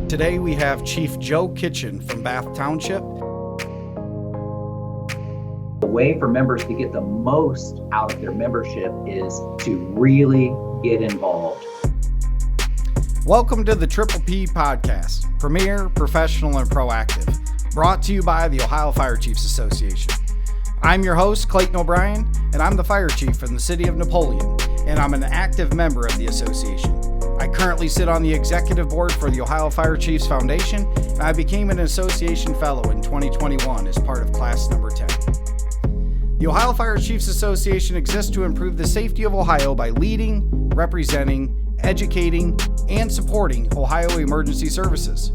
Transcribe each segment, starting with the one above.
Today we have Chief Joe Kitchen from Bath Township. The way for members to get the most out of their membership is to really get involved. Welcome to the Triple P Podcast, premier, professional, and proactive, brought to you by the Ohio Fire Chiefs Association. I'm your host, Clayton O'Brien, and I'm the fire chief in the city of Napoleon, and I'm an active member of the association. I currently sit on the executive board for the Ohio Fire Chiefs Foundation, and I became an association fellow in 2021 as part of class number 10. The Ohio Fire Chiefs Association exists to improve the safety of Ohio by leading, representing, educating, and supporting Ohio emergency services.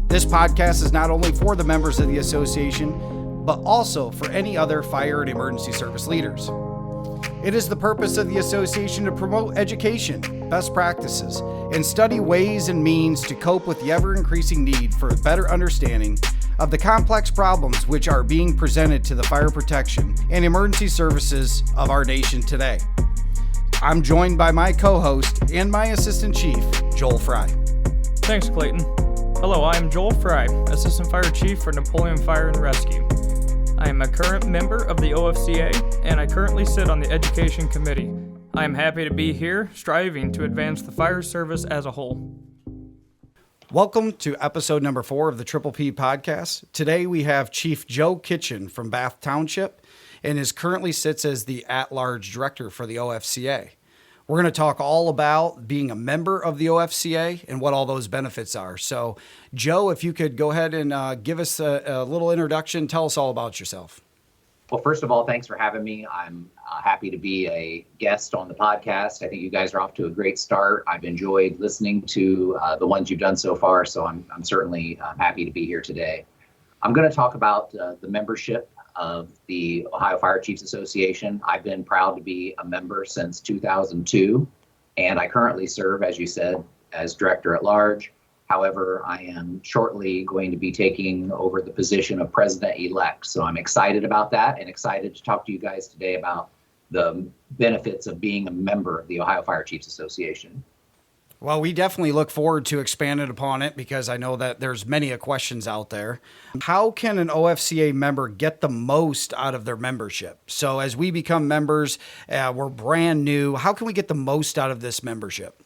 This podcast is not only for the members of the association, but also for any other fire and emergency service leaders. It is the purpose of the association to promote education, best practices, and study ways and means to cope with the ever-increasing need for a better understanding of the complex problems which are being presented to the fire protection and emergency services of our nation today. I'm joined by my co-host and my assistant chief, Joel Fry. Thanks, Clayton. Hello, I am Joel Fry, Assistant Fire Chief for Napoleon Fire and Rescue. I am a current member of the OFCA, and I currently sit on the Education Committee. I am happy to be here, striving to advance the fire service as a whole. Welcome to episode number 4 of the Triple P Podcast. Today we have Chief Joe Kitchen from Bath Township, and currently sits as the at-large director for the OFCA. We're going to talk all about being a member of the OFCA and what all those benefits are. So, Joe, if you could go ahead and give us a little introduction, tell us all about yourself. Well, first of all, thanks for having me. I'm happy to be a guest on the podcast. I think you guys are off to a great start. I've enjoyed listening to the ones you've done so far, so I'm certainly happy to be here today. I'm going to talk about the membership of the Ohio Fire Chiefs Association. I've been proud to be a member since 2002, and I currently serve, as you said, as director at large. However, I am shortly going to be taking over the position of president-elect. So I'm excited about that and excited to talk to you guys today about the benefits of being a member of the Ohio Fire Chiefs Association. Well, we definitely look forward to expanding upon it because I know that there's many questions out there. How can an OFCA member get the most out of their membership? So as we become members, we're brand new. How can we get the most out of this membership?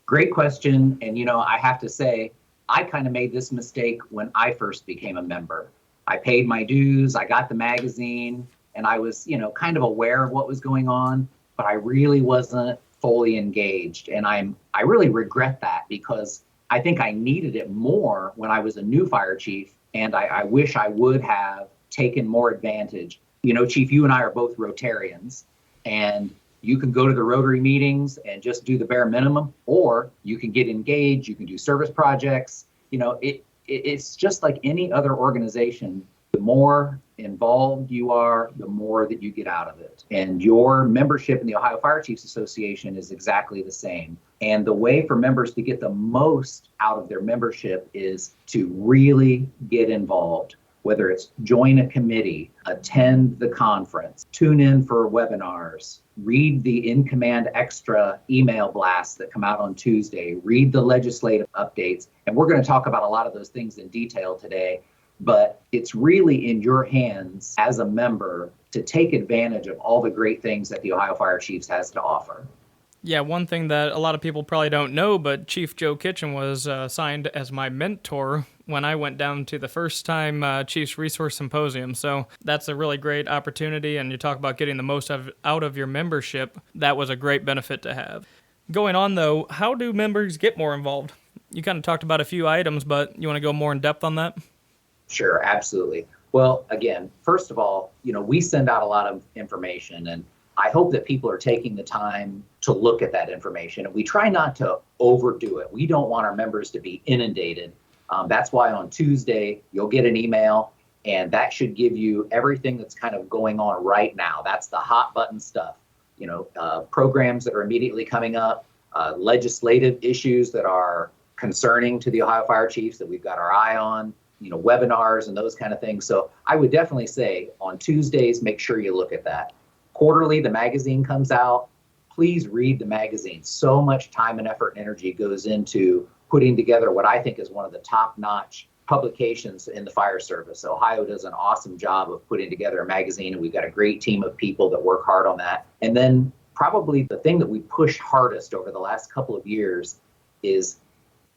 Great question. And, I have to say, I kind of made this mistake when I first became a member. I paid my dues, I got the magazine, and I was, kind of aware of what was going on, but I really wasn't fully engaged. And I really regret that because I think I needed it more when I was a new fire chief. And I wish I would have taken more advantage. Chief, you and I are both Rotarians, and you can go to the Rotary meetings and just do the bare minimum, or you can get engaged, you can do service projects. It's just like any other organization. The more involved you are, the more that you get out of it. And your membership in the Ohio Fire Chiefs Association is exactly the same. And the way for members to get the most out of their membership is to really get involved, whether it's join a committee, attend the conference, tune in for webinars, read the In Command Extra email blasts that come out on Tuesday, read the legislative updates. And we're going to talk about a lot of those things in detail today. But it's really in your hands as a member to take advantage of all the great things that the Ohio Fire Chiefs has to offer. Yeah, one thing that a lot of people probably don't know, but Chief Joe Kitchen was assigned as my mentor when I went down to the first time Chiefs Resource Symposium. So that's a really great opportunity, and you talk about getting the most out of your membership. That was a great benefit to have. Going on, though, how do members get more involved? You kind of talked about a few items, but you want to go more in depth on that? Sure, absolutely. Well, again, first of all, we send out a lot of information, and I hope that people are taking the time to look at that information. And we try not to overdo it. We don't want our members to be inundated. That's why on Tuesday, you'll get an email, and that should give you everything that's kind of going on right now. That's the hot button stuff. Programs that are immediately coming up, legislative issues that are concerning to the Ohio Fire Chiefs that we've got our eye on, webinars and those kind of things. So I would definitely say on Tuesdays, make sure you look at that. Quarterly, the magazine comes out. Please read the magazine. So much time and effort and energy goes into putting together what I think is one of the top-notch publications in the fire service. Ohio does an awesome job of putting together a magazine, and we've got a great team of people that work hard on that. And then probably the thing that we pushed hardest over the last couple of years is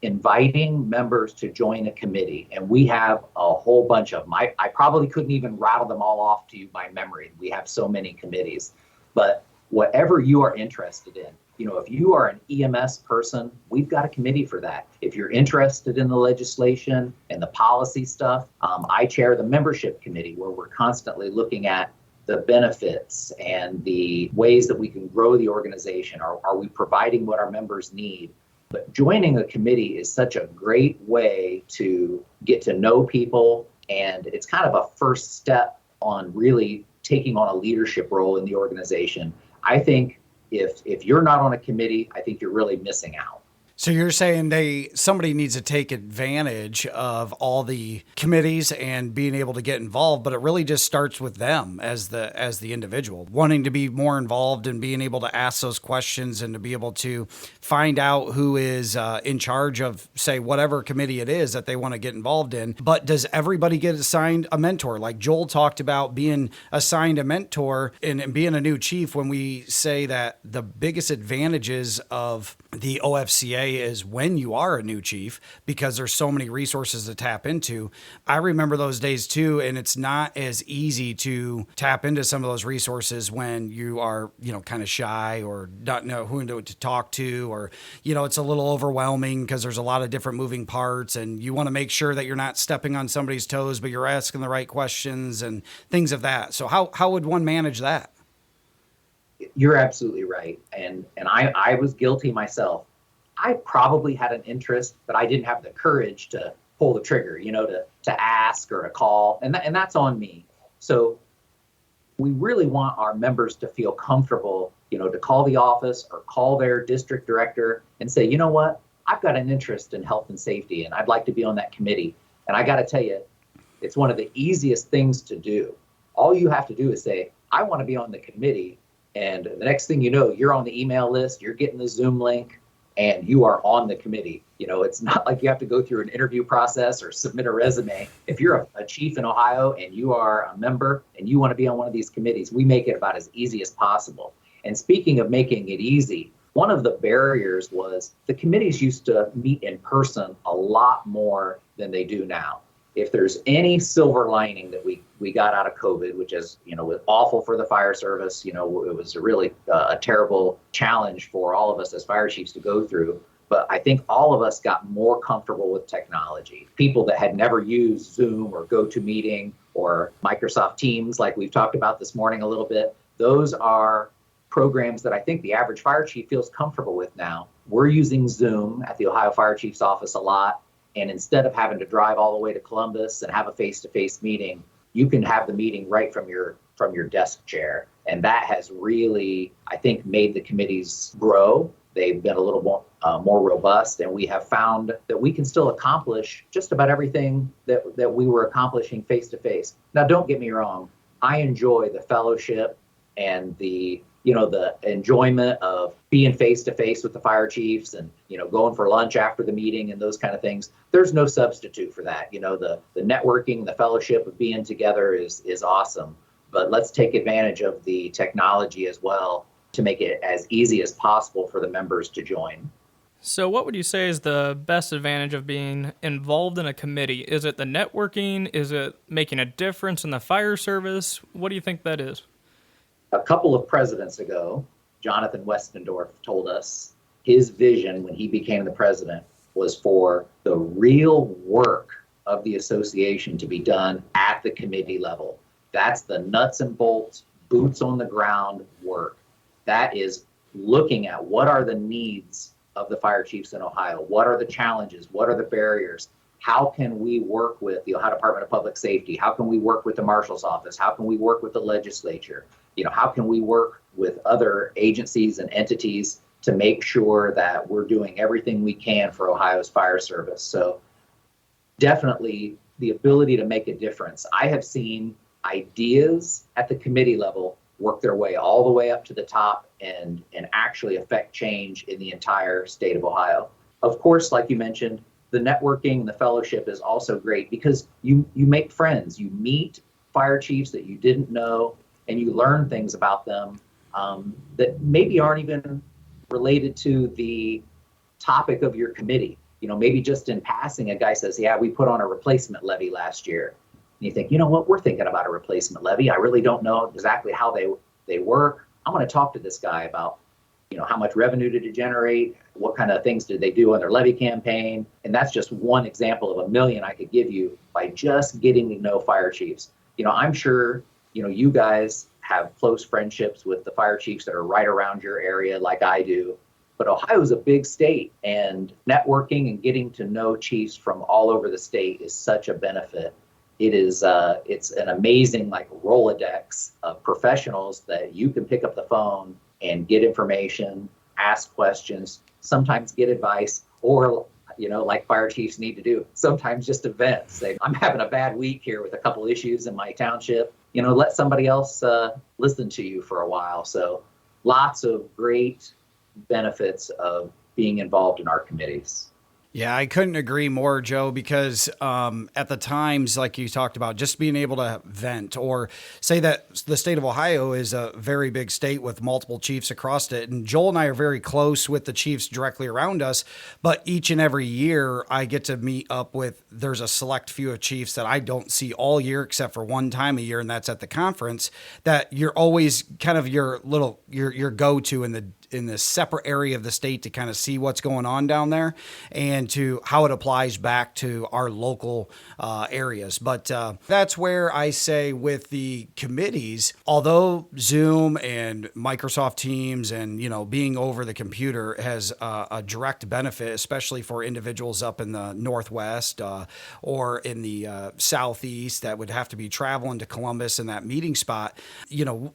inviting members to join a committee. And we have a whole bunch of them. I probably couldn't even rattle them all off to you by memory. We have so many committees. But whatever you are interested in, if you are an EMS person, we've got a committee for that. If you're interested in the legislation and the policy stuff, I chair the membership committee, where we're constantly looking at the benefits and the ways that we can grow the organization. Are we providing what our members need? But joining a committee is such a great way to get to know people, and it's kind of a first step on really taking on a leadership role in the organization. I think if you're not on a committee, I think you're really missing out. So you're saying somebody needs to take advantage of all the committees and being able to get involved, but it really just starts with them as the individual wanting to be more involved and being able to ask those questions and to be able to find out who is in charge of, say, whatever committee it is that they want to get involved in. But does everybody get assigned a mentor? Like Joel talked about being assigned a mentor and being a new chief, when we say that the biggest advantages of the OFCA is when you are a new chief, because there's so many resources to tap into. I remember those days too, and it's not as easy to tap into some of those resources when you are, kind of shy or not know who to talk to, or, it's a little overwhelming because there's a lot of different moving parts, and you want to make sure that you're not stepping on somebody's toes, but you're asking the right questions and things of that. So how would one manage that? You're absolutely right. And I was guilty myself. I probably had an interest, but I didn't have the courage to pull the trigger, to ask or to call. And that's on me. So we really want our members to feel comfortable, to call the office or call their district director and say, you know what, I've got an interest in health and safety, and I'd like to be on that committee. And I got to tell you, it's one of the easiest things to do. All you have to do is say, I want to be on the committee. And the next thing you know, you're on the email list, you're getting the Zoom link, and you are on the committee. It's not like you have to go through an interview process or submit a resume. If you're a chief in Ohio and you are a member and you want to be on one of these committees, we make it about as easy as possible. And speaking of making it easy, one of the barriers was the committees used to meet in person a lot more than they do now. If there's any silver lining that we got out of COVID, which is, was awful for the fire service, it was a really a terrible challenge for all of us as fire chiefs to go through. But I think all of us got more comfortable with technology. People that had never used Zoom or GoToMeeting or Microsoft Teams, like we've talked about this morning a little bit, those are programs that I think the average fire chief feels comfortable with now. We're using Zoom at the Ohio Fire Chief's office a lot. And instead of having to drive all the way to Columbus and have a face-to-face meeting, you can have the meeting right from your desk chair. And that has really, I think, made the committees grow. They've been a little more robust, and we have found that we can still accomplish just about everything that we were accomplishing face-to-face. Now, don't get me wrong. I enjoy the fellowship and the enjoyment of being face-to-face with the fire chiefs and, going for lunch after the meeting and those kind of things. There's no substitute for that. The networking, the fellowship of being together is awesome. But let's take advantage of the technology as well to make it as easy as possible for the members to join. So what would you say is the best advantage of being involved in a committee? Is it the networking? Is it making a difference in the fire service? What do you think that is? A couple of presidents ago, Jonathan Westendorf told us his vision when he became the president was for the real work of the association to be done at the committee level. That's the nuts and bolts, boots on the ground work. That is looking at what are the needs of the fire chiefs in Ohio? What are the challenges? What are the barriers? How can we work with the Ohio Department of Public Safety? How can we work with the Marshal's Office? How can we work with the legislature? How can we work with other agencies and entities to make sure that we're doing everything we can for Ohio's fire service? So definitely the ability to make a difference. I have seen ideas at the committee level work their way all the way up to the top and actually affect change in the entire state of Ohio. of course, like you mentioned, the networking and the fellowship is also great because you make friends, you meet fire chiefs that you didn't know, and you learn things about them that maybe aren't even related to the topic of your committee. Maybe just in passing, a guy says, yeah, we put on a replacement levy last year. And you think, you know what, we're thinking about a replacement levy. I really don't know exactly how they work. I'm going to talk to this guy about, how much revenue did it generate? What kind of things did they do on their levy campaign? And that's just one example of a million I could give you by just getting to know fire chiefs. I'm sure, you guys have close friendships with the fire chiefs that are right around your area like I do. But Ohio is a big state, and networking and getting to know chiefs from all over the state is such a benefit. It is it's an amazing Rolodex of professionals that you can pick up the phone and get information, ask questions, sometimes get advice, or like fire chiefs need to do, sometimes just events. Say, I'm having a bad week here with a couple issues in my township. Let somebody else listen to you for a while. So lots of great benefits of being involved in our committees. Yeah, I couldn't agree more, Joe, because at the times, like you talked about, just being able to vent or say that the state of Ohio is a very big state with multiple chiefs across it. And Joel and I are very close with the chiefs directly around us. But each and every year I get to meet up with, there's a select few of chiefs that I don't see all year except for one time a year, and that's at the conference, that you're always kind of your go-to in this separate area of the state to kind of see what's going on down there and to how it applies back to our local areas. But that's where I say with the committees, although Zoom and Microsoft Teams and, being over the computer has a direct benefit, especially for individuals up in the Northwest or in the Southeast that would have to be traveling to Columbus in that meeting spot,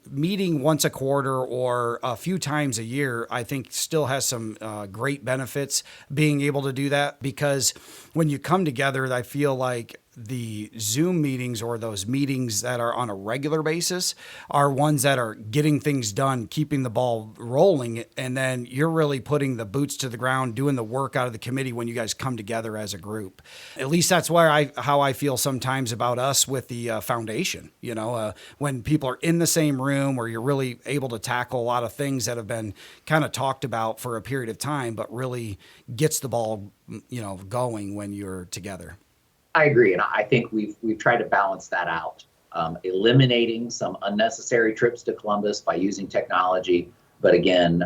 meeting once a quarter or a few times a year, I think still has some great benefits being able to do that, because when you come together, I feel like the Zoom meetings or those meetings that are on a regular basis are ones that are getting things done, keeping the ball rolling. And then you're really putting the boots to the ground, doing the work out of the committee when you guys come together as a group. At least that's how I feel sometimes about us with the foundation, when people are in the same room where you're really able to tackle a lot of things that have been kind of talked about for a period of time, but really gets the ball, going when you're together. I agree, and I think we've tried to balance that out, eliminating some unnecessary trips to Columbus by using technology, but again,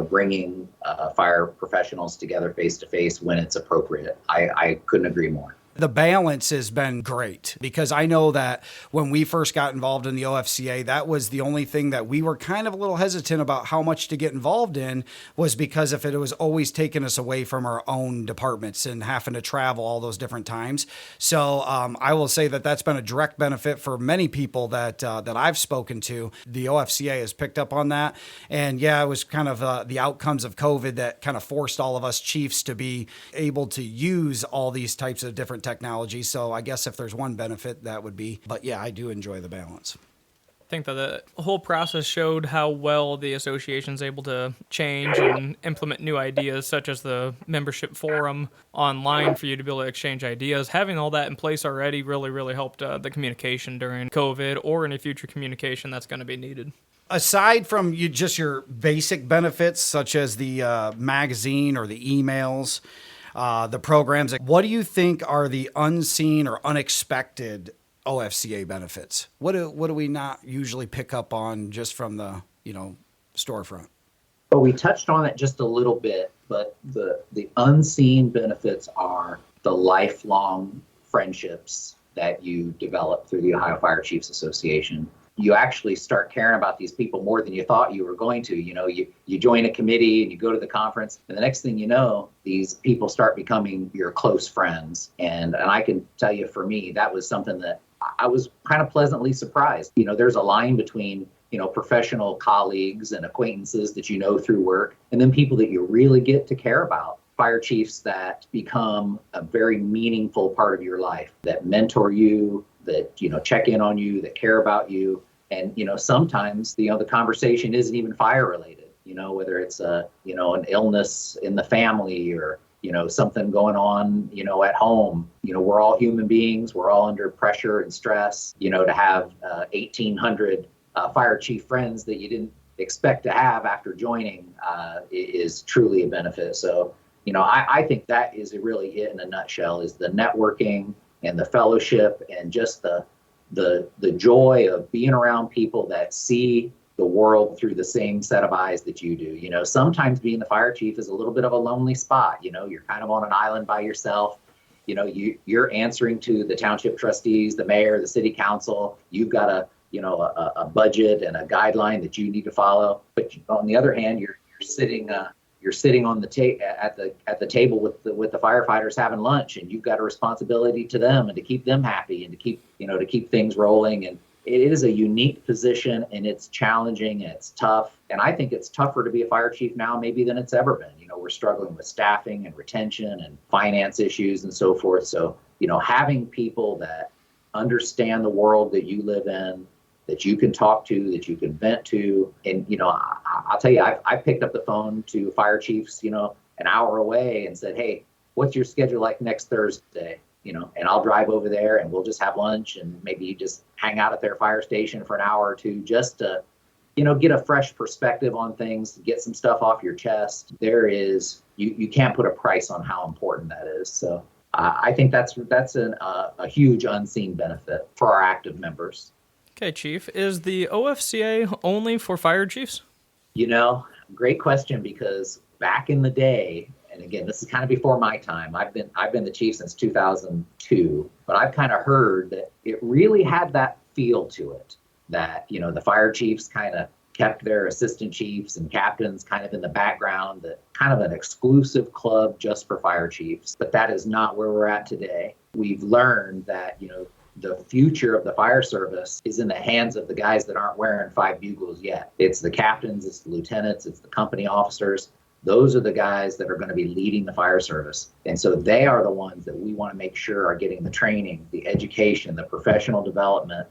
bringing fire professionals together face to face when it's appropriate. I couldn't agree more. The balance has been great, because I know that when we first got involved in the OFCA, that was the only thing that we were kind of a little hesitant about how much to get involved in, was because if it was always taking us away from our own departments and having to travel all those different times. So I will say that that's been a direct benefit for many people that I've spoken to. The OFCA has picked up on that. And yeah, it was kind of the outcomes of COVID that kind of forced all of us chiefs to be able to use all these types of different technology. So I guess if there's one benefit, that would be. But yeah, I do enjoy the balance. I think that the whole process showed how well the association's able to change and implement new ideas, such as the membership forum online for you to be able to exchange ideas. Having all that in place already really, really helped the communication during COVID or any future communication that's going to be needed. Aside from your basic benefits, such as the magazine or the emails, the programs, what do you think are the unseen or unexpected OFCA benefits? What do we not usually pick up on just from the storefront? Well, we touched on it just a little bit, but the unseen benefits are the lifelong friendships that you develop through the Ohio Fire Chiefs Association. You actually start caring about these people more than you thought you were going to. You join a committee and you go to the conference, and the next thing you know, these people start becoming your close friends. And I can tell you, for me, that was something that I was kind of pleasantly surprised. There's a line between, professional colleagues and acquaintances that through work, and then people that you really get to care about. Fire chiefs that become a very meaningful part of your life, that mentor you, that check in on you, that care about you. And sometimes the conversation isn't even fire related, whether it's an illness in the family or something going on, at home. We're all human beings. We're all under pressure and stress. To have 1,800 fire chief friends that you didn't expect to have after joining is truly a benefit. So, I think that is really it in a nutshell, is the networking and the fellowship and just the joy of being around people that see the world through the same set of eyes that you do. Sometimes being the fire chief is a little bit of a lonely spot. You're kind of on an island by yourself. You're answering to the township trustees, the mayor, the city council. You've got a budget and a guideline that you need to follow. But on the other hand, you're sitting on the at the table with the firefighters having lunch, and you've got a responsibility to them and to keep them happy and to keep things rolling. And it is a unique position, and it's challenging and it's tough. And I think it's tougher to be a fire chief now maybe than it's ever been. We're struggling with staffing and retention and finance issues and so forth. So, having people that understand the world that you live in, that you can talk to, that you can vent to. And, I'll tell you, I picked up the phone to fire chiefs, an hour away and said, hey, what's your schedule like next Thursday? And I'll drive over there and we'll just have lunch and maybe just hang out at their fire station for an hour or two just to, get a fresh perspective on things, get some stuff off your chest. You can't put a price on how important that is. So I think that's a huge unseen benefit for our active members. Okay, Chief, is the OFCA only for fire chiefs? Great question, because back in the day, and again, this is kind of before my time, I've been the chief since 2002, but I've kind of heard that it really had that feel to it, that, the fire chiefs kind of kept their assistant chiefs and captains kind of in the background, that kind of an exclusive club just for fire chiefs. But that is not where we're at today. We've learned that, the future of the fire service is in the hands of the guys that aren't wearing 5 bugles yet. It's the captains, it's the lieutenants, it's the company officers. Those are the guys that are going to be leading the fire service. And so they are the ones that we want to make sure are getting the training, the education, the professional development,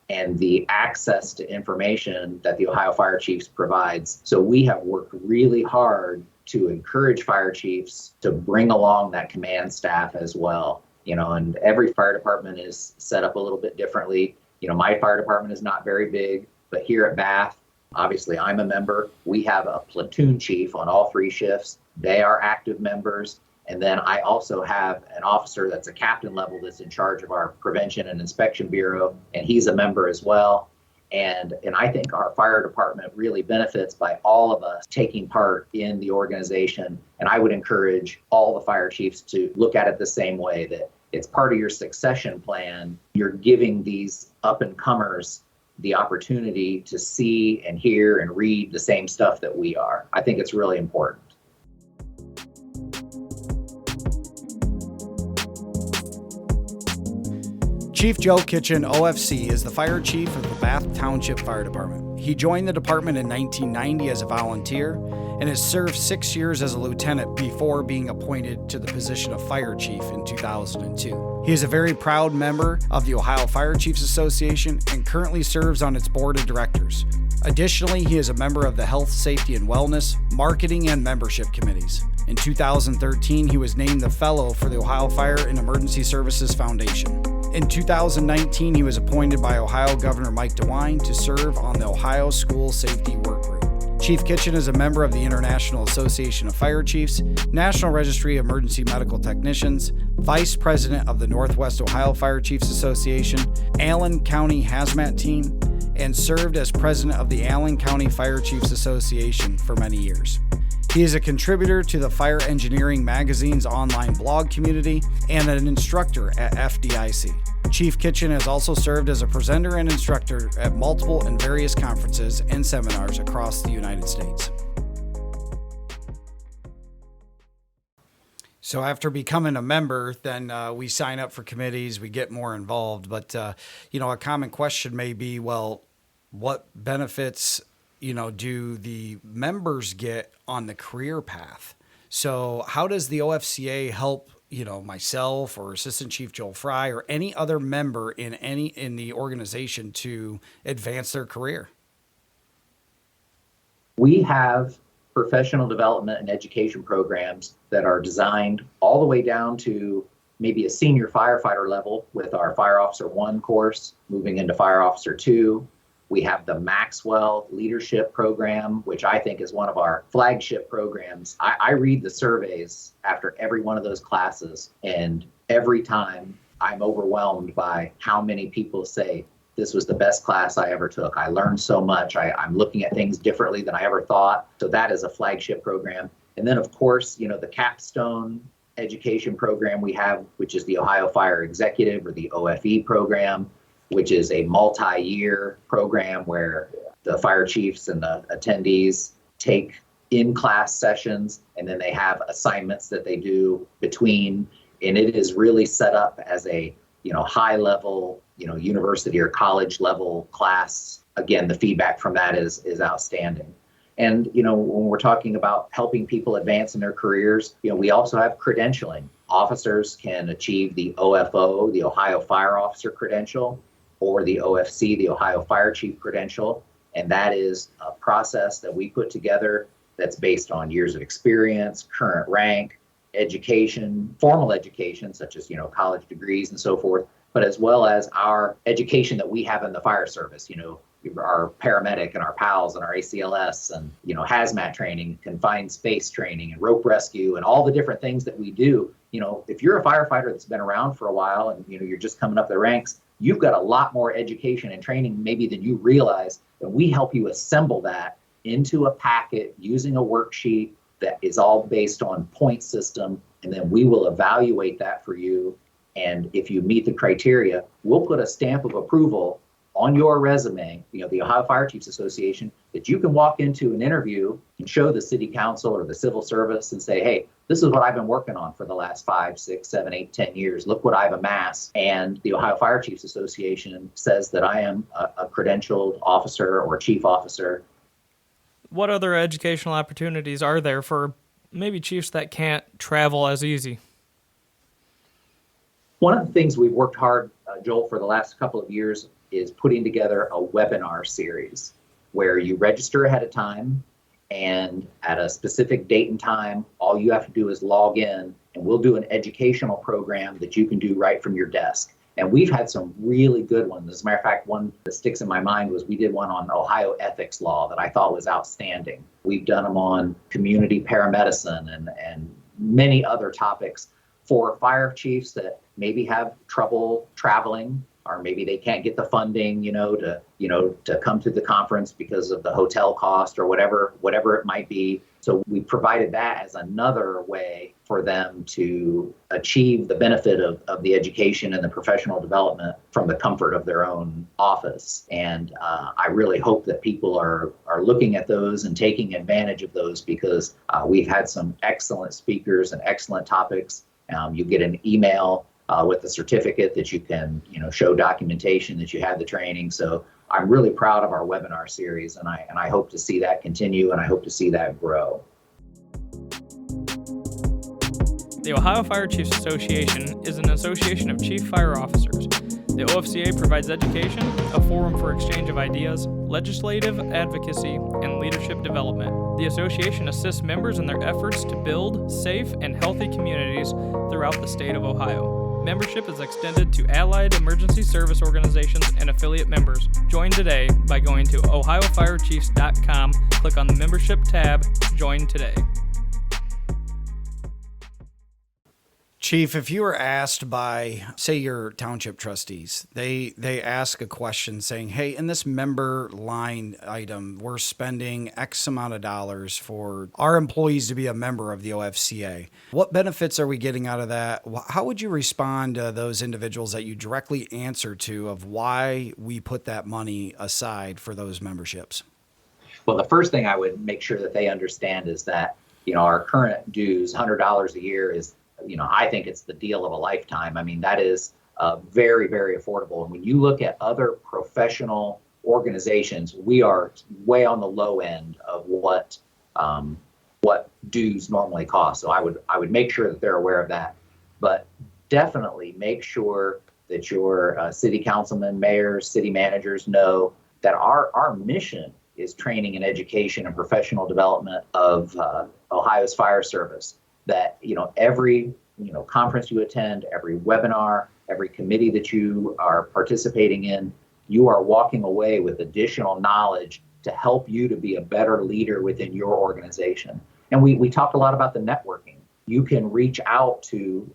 and the access to information that the Ohio Fire Chiefs provides. So we have worked really hard to encourage fire chiefs to bring along that command staff as well. And every fire department is set up a little bit differently. My fire department is not very big, but here at Bath, obviously I'm a member. We have a platoon chief on all 3 shifts. They are active members. And then I also have an officer that's a captain level that's in charge of our prevention and inspection bureau, and he's a member as well. And I think our fire department really benefits by all of us taking part in the organization. And I would encourage all the fire chiefs to look at it the same way, that it's part of your succession plan. You're giving these up and comers the opportunity to see and hear and read the same stuff that we are. I think it's really important. Chief Joe Kitchen, OFC, is the fire chief of the Bath Township Fire Department. He joined the department in 1990 as a volunteer and has served 6 years as a lieutenant before being appointed to the position of fire chief in 2002. He is a very proud member of the Ohio Fire Chiefs Association and currently serves on its board of directors. Additionally, he is a member of the Health, Safety, and Wellness, Marketing, and Membership Committees. In 2013, he was named the Fellow for the Ohio Fire and Emergency Services Foundation. In 2019, he was appointed by Ohio Governor Mike DeWine to serve on the Ohio School Safety Work Group. Chief Kitchen is a member of the International Association of Fire Chiefs, National Registry of Emergency Medical Technicians, Vice President of the Northwest Ohio Fire Chiefs Association, Allen County Hazmat Team, and served as president of the Allen County Fire Chiefs Association for many years. He is a contributor to the Fire Engineering Magazine's online blog community and an instructor at FDIC. Chief Kitchen has also served as a presenter and instructor at multiple and various conferences and seminars across the United States. So after becoming a member, then we sign up for committees, we get more involved. But, a common question may be, well, what benefits do the members get on the career path? So how does the OFCA help, myself or Assistant Chief Joel Fry or any other member in the organization to advance their career? We have professional development and education programs that are designed all the way down to maybe a senior firefighter level with our Fire Officer 1 course, moving into Fire Officer 2. We have the Maxwell Leadership Program, which I think is one of our flagship programs. I read the surveys after every one of those classes, and every time I'm overwhelmed by how many people say, this was the best class I ever took. I learned so much. I'm looking at things differently than I ever thought. So that is a flagship program. And then, of course, the capstone education program we have, which is the Ohio Fire Executive, or the OFE program, which is a multi-year program where the fire chiefs and the attendees take in-class sessions, and then they have assignments that they do between. And it is really set up as a high-level, university or college level class. Again, the feedback from that is outstanding. And, when we're talking about helping people advance in their careers, we also have credentialing. Officers can achieve the OFO, the Ohio Fire Officer credential, or the OFC, the Ohio Fire Chief credential. And that is a process that we put together that's based on years of experience, current rank, education, formal education, such as, college degrees and so forth, but as well as our education that we have in the fire service, our paramedic and our PALS and our ACLS and, hazmat training, confined space training and rope rescue and all the different things that we do. If you're a firefighter that's been around for a while and, you're just coming up the ranks, you've got a lot more education and training maybe than you realize. And we help you assemble that into a packet using a worksheet that is all based on point system. And then we will evaluate that for you. And if you meet the criteria, we'll put a stamp of approval on your resume, the Ohio Fire Chiefs Association, that you can walk into an interview and show the city council or the civil service and say, hey, this is what I've been working on for the last 5, 6, 7, 8, 10 years. Look what I've amassed. And the Ohio Fire Chiefs Association says that I am a credentialed officer or chief officer. What other educational opportunities are there for maybe chiefs that can't travel as easy? One of the things we've worked hard, Joel, for the last couple of years is putting together a webinar series where you register ahead of time, and at a specific date and time, all you have to do is log in, and we'll do an educational program that you can do right from your desk. And we've had some really good ones. As a matter of fact, one that sticks in my mind was we did one on Ohio ethics law that I thought was outstanding. We've done them on community paramedicine and many other topics for fire chiefs that maybe have trouble traveling, or maybe they can't get the funding, to come to the conference because of the hotel cost or whatever it might be. So we provided that as another way for them to achieve the benefit of the education and the professional development from the comfort of their own office. And I really hope that people are looking at those and taking advantage of those, because we've had some excellent speakers and excellent topics. You get an email with the certificate that you can, show documentation that you had the training. So I'm really proud of our webinar series, and I hope to see that continue, and I hope to see that grow. The Ohio Fire Chiefs Association is an association of chief fire officers. The OFCA provides education, a forum for exchange of ideas, legislative advocacy, and leadership development. The association assists members in their efforts to build safe and healthy communities throughout the state of Ohio. Membership is extended to allied emergency service organizations and affiliate members. Join today by going to ohiofirechiefs.com, click on the membership tab, join today. Chief, if you were asked by, say, your township trustees, they ask a question saying, hey, in this member line item, we're spending X amount of dollars for our employees to be a member of the OFCA. What benefits are we getting out of that? How would you respond to those individuals that you directly answer to of why we put that money aside for those memberships? Well, the first thing I would make sure that they understand is that, our current dues, $100 a year, is, I think it's the deal of a lifetime. I mean, that is very, very affordable. And when you look at other professional organizations, we are way on the low end of what dues normally cost. So I would make sure that they're aware of that. But definitely make sure that your city councilmen, mayors, city managers know that our mission is training and education and professional development of Ohio's fire service. That, every, conference you attend, every webinar, every committee that you are participating in, you are walking away with additional knowledge to help you to be a better leader within your organization. And we talked a lot about the networking. You can reach out to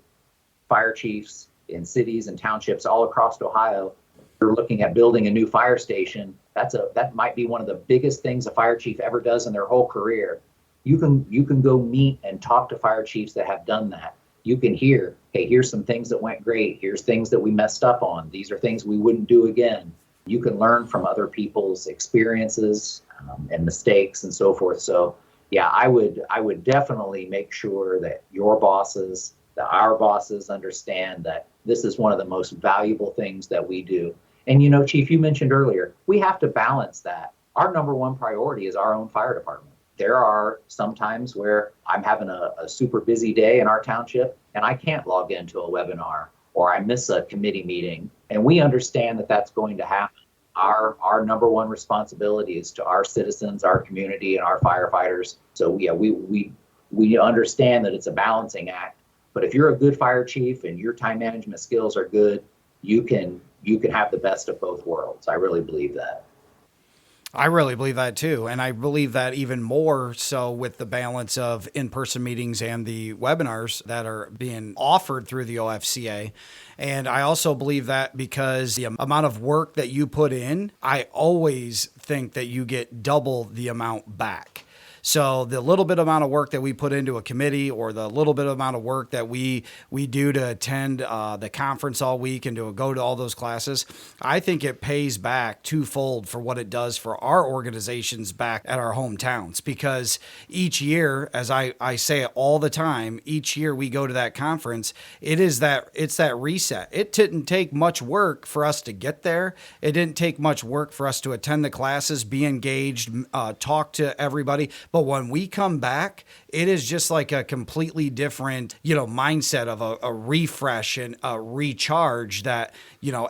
fire chiefs in cities and townships all across Ohio. You're looking at building a new fire station. That might be one of the biggest things a fire chief ever does in their whole career. You can go meet and talk to fire chiefs that have done that. You can hear, hey, here's some things that went great. Here's things that we messed up on. These are things we wouldn't do again. You can learn from other people's experiences and mistakes and so forth. So yeah, I would definitely make sure that your bosses, that our bosses understand that this is one of the most valuable things that we do. And Chief, you mentioned earlier, we have to balance that. Our number one priority is our own fire department. There are some times where I'm having a super busy day in our township and I can't log into a webinar or I miss a committee meeting. And we understand that that's going to happen. Our number one responsibility is to our citizens, our community, and our firefighters. So yeah, we understand that it's a balancing act. But if you're a good fire chief and your time management skills are good, you can have the best of both worlds. I really believe that. I really believe that too. And I believe that even more so with the balance of in-person meetings and the webinars that are being offered through the OFCA. And I also believe that because the amount of work that you put in, I always think that you get double the amount back. So the little bit amount of work that we put into a committee or the little bit amount of work that we do to attend the conference all week and to go to all those classes, I think it pays back twofold for what it does for our organizations back at our hometowns. Because each year, as I say it all the time, each year we go to that conference, it's that reset. It didn't take much work for us to get there. It didn't take much work for us to attend the classes, be engaged, talk to everybody. But when we come back, it is just like a completely different, mindset of a refresh and a recharge that,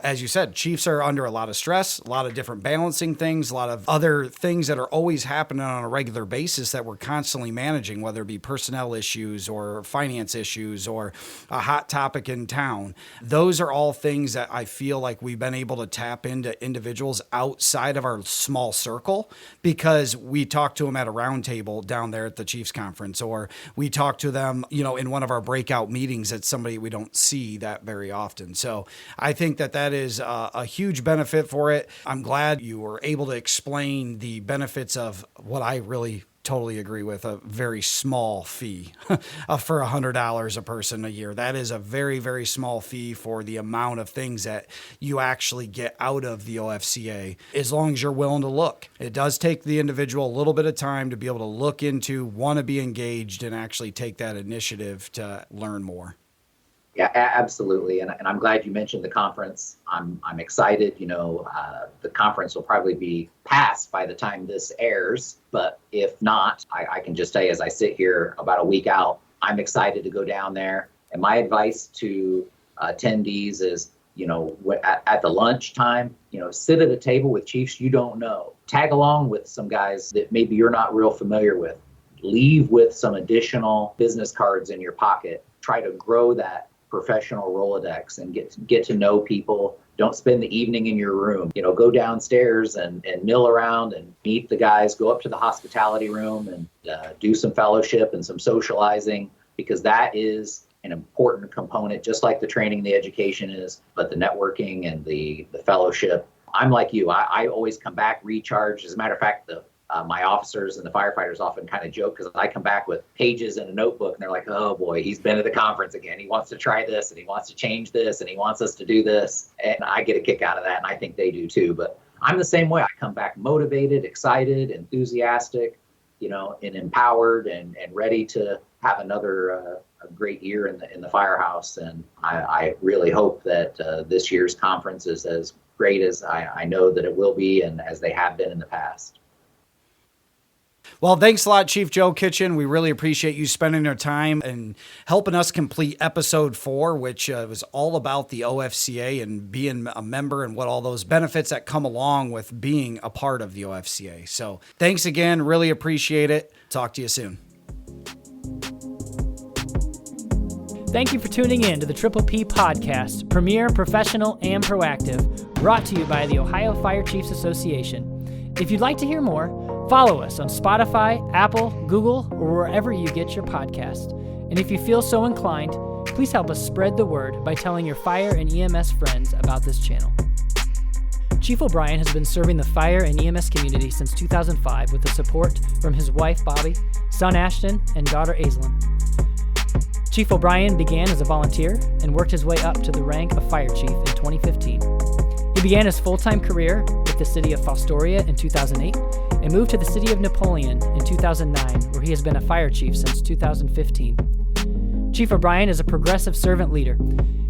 as you said, chiefs are under a lot of stress, a lot of different balancing things, a lot of other things that are always happening on a regular basis that we're constantly managing, whether it be personnel issues or finance issues or a hot topic in town. Those are all things that I feel like we've been able to tap into individuals outside of our small circle because we talk to them at a round table down there at the Chiefs Conference, or we talk to them, in one of our breakout meetings at somebody we don't see that very often. So I think that is a huge benefit for it. I'm glad you were able to explain the benefits of what I really totally agree with, a very small fee for $100 a person a year. That is a very, very small fee for the amount of things that you actually get out of the OFCA, as long as you're willing to look. It does take the individual a little bit of time to be able to look into, want to be engaged, and actually take that initiative to learn more. Yeah, absolutely. And I'm glad you mentioned the conference. I'm excited. The conference will probably be passed by the time this airs. But if not, I can just tell you, as I sit here about a week out, I'm excited to go down there. And my advice to attendees is, at the lunchtime, sit at a table with chiefs you don't know. Tag along with some guys that maybe you're not real familiar with. Leave with some additional business cards in your pocket. Try to grow that professional Rolodex and get to know people. Don't spend the evening in your room. Go downstairs and mill around and meet the guys. Go up to the hospitality room and do some fellowship and some socializing, because that is an important component, just like the training and the education is, but the networking and the fellowship. I'm like you. I always come back recharged. As a matter of fact, my officers and the firefighters often kind of joke because I come back with pages in a notebook and they're like, oh boy, he's been at the conference again. He wants to try this and he wants to change this and he wants us to do this. And I get a kick out of that. And I think they do too. But I'm the same way. I come back motivated, excited, enthusiastic, and empowered and ready to have another a great year in the firehouse. And I really hope that this year's conference is as great as I know that it will be and as they have been in the past. Well, thanks a lot, Chief Joe Kitchen. We really appreciate you spending your time and helping us complete episode 4, which was all about the OFCA and being a member and what all those benefits that come along with being a part of the OFCA. So thanks again. Really appreciate it. Talk to you soon. Thank you for tuning in to the Triple P Podcast, Premier, Professional, and Proactive, brought to you by the Ohio Fire Chiefs Association. If you'd like to hear more, follow us on Spotify, Apple, Google, or wherever you get your podcast. And if you feel so inclined, please help us spread the word by telling your fire and EMS friends about this channel. Chief O'Brien has been serving the fire and EMS community since 2005 with the support from his wife, Bobby, son, Ashton, and daughter, Aislinn. Chief O'Brien began as a volunteer and worked his way up to the rank of fire chief in 2015. He began his full-time career with the city of Fostoria in 2008 and moved to the city of Napoleon in 2009, where he has been a fire chief since 2015. Chief O'Brien is a progressive servant leader.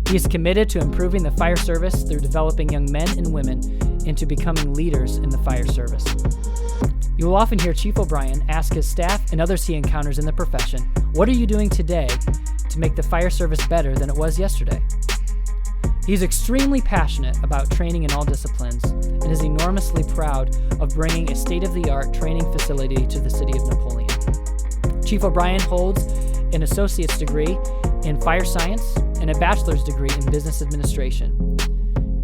He is committed to improving the fire service through developing young men and women into becoming leaders in the fire service. You will often hear Chief O'Brien ask his staff and others he encounters in the profession, "What are you doing today to make the fire service better than it was yesterday?" He's extremely passionate about training in all disciplines and is enormously proud of bringing a state-of-the-art training facility to the city of Napoleon. Chief O'Brien holds an associate's degree in fire science and a bachelor's degree in business administration.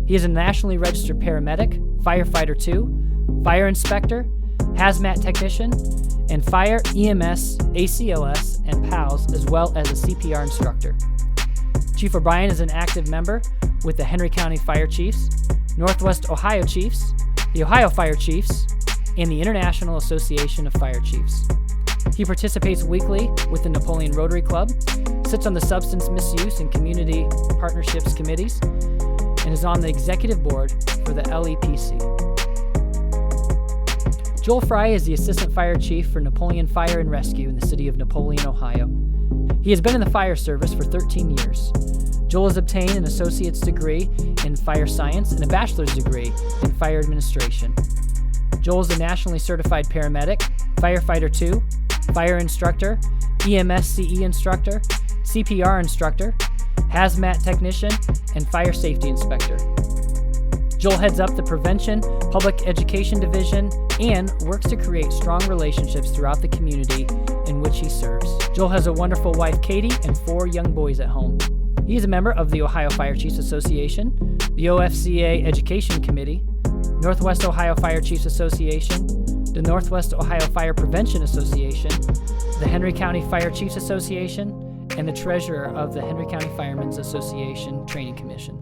He is a nationally registered paramedic, firefighter 2, fire inspector, hazmat technician, and fire EMS, ACLS, and PALS, as well as a CPR instructor. Chief O'Brien is an active member with the Henry County Fire Chiefs, Northwest Ohio Chiefs, the Ohio Fire Chiefs, and the International Association of Fire Chiefs. He participates weekly with the Napoleon Rotary Club, sits on the Substance Misuse and Community Partnerships Committees, and is on the executive board for the LEPC. Joel Fry is the Assistant Fire Chief for Napoleon Fire and Rescue in the city of Napoleon, Ohio. He has been in the fire service for 13 years. Joel has obtained an associate's degree in fire science and a bachelor's degree in fire administration. Joel is a nationally certified paramedic, firefighter 2, fire instructor, EMS CE instructor, CPR instructor, hazmat technician, and fire safety inspector. Joel heads up the Prevention Public Education Division and works to create strong relationships throughout the community in which he serves. Joel has a wonderful wife, Katie, and 4 young boys at home. He is a member of the Ohio Fire Chiefs Association, the OFCA Education Committee, Northwest Ohio Fire Chiefs Association, the Northwest Ohio Fire Prevention Association, the Henry County Fire Chiefs Association, and the treasurer of the Henry County Firemen's Association Training Commission.